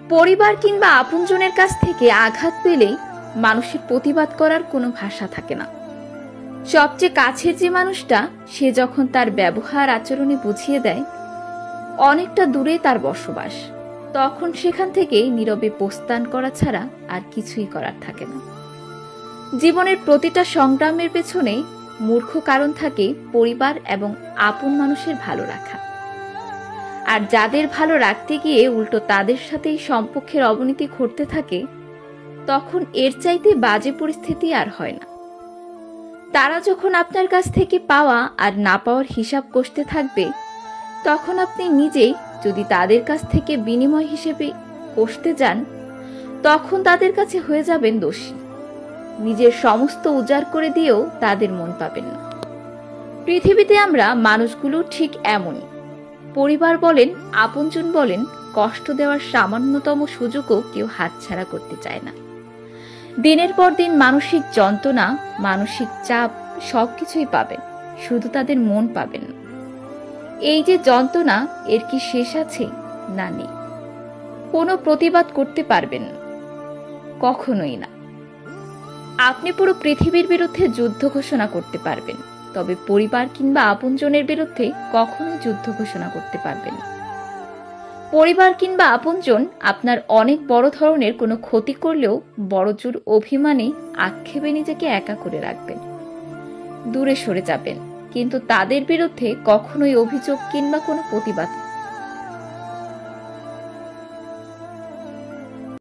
পরিবার কিংবা আপনজনের কাছ থেকে আঘাত পেলেই মানুষের প্রতিবাদ করার কোনো ভাষা থাকে না। সবচেয়ে কাছের যে মানুষটা, সে যখন তার ব্যবহার আচরণে বুঝিয়ে দেয় অনেকটা দূরে তার বসবাস, তখন সেখান থেকে নীরবে প্রস্থান করা ছাড়া আর কিছুই করার থাকে না। জীবনের প্রতিটা সংগ্রামের পেছনে মূর্খ কারণ থাকে পরিবার এবং আপন মানুষের ভালো রাখা। আর যাদের ভালো রাখতে গিয়ে উল্টো তাদের সাথেই সম্পর্কের অবনতি ঘটতে থাকে, তখন এর চাইতে বাজে পরিস্থিতি আর হয় না। তারা যখন আপনার কাছ থেকে পাওয়া আর না পাওয়ার হিসাব কষতে থাকবে, তখন আপনি নিজেই যদি তাদের কাছ থেকে বিনিময় হিসেবে কষতে যান, তখন তাদের কাছে হয়ে যাবেন দোষী। নিজের সমস্ত উজাড় করে দিয়েও তাদের মন পাবেন না। পৃথিবীতে আমরা মানুষগুলো ঠিক এমনই। পরিবার বলেন, আপনজন বলেন, কষ্ট দেওয়ার সামান্যতম সুযোগও কেউ হাতছাড়া করতে চায় না। দিনের পর দিন মানসিক যন্ত্রণা, মানসিক চাপ সবকিছুই পাবেন, শুধু তাদের মন পাবেন না। এই যে যন্ত্রণা, এর কি শেষ আছে? না, নেই। কোনো প্রতিবাদ করতে পারবেন না, কখনোই না। আপনি পুরো পৃথিবীর বিরুদ্ধে যুদ্ধ ঘোষণা করতে পারবেন, তবে পরিবার কিংবা আপনজনের বিরুদ্ধে কখনোই যুদ্ধ ঘোষণা করতে পারবেন না। পরিবার কিংবা আপনজন আপনার অনেক বড় ধরনের কোনো ক্ষতি করলেও বড়জোর অভিমানে আক্ষেপে নিজেকে একা করে রাখবেন, দূরে সরে যাবেন, কিন্তু তাদের বিরুদ্ধে কখনোই অভিযোগ কিংবা কোনো প্রতিবাদ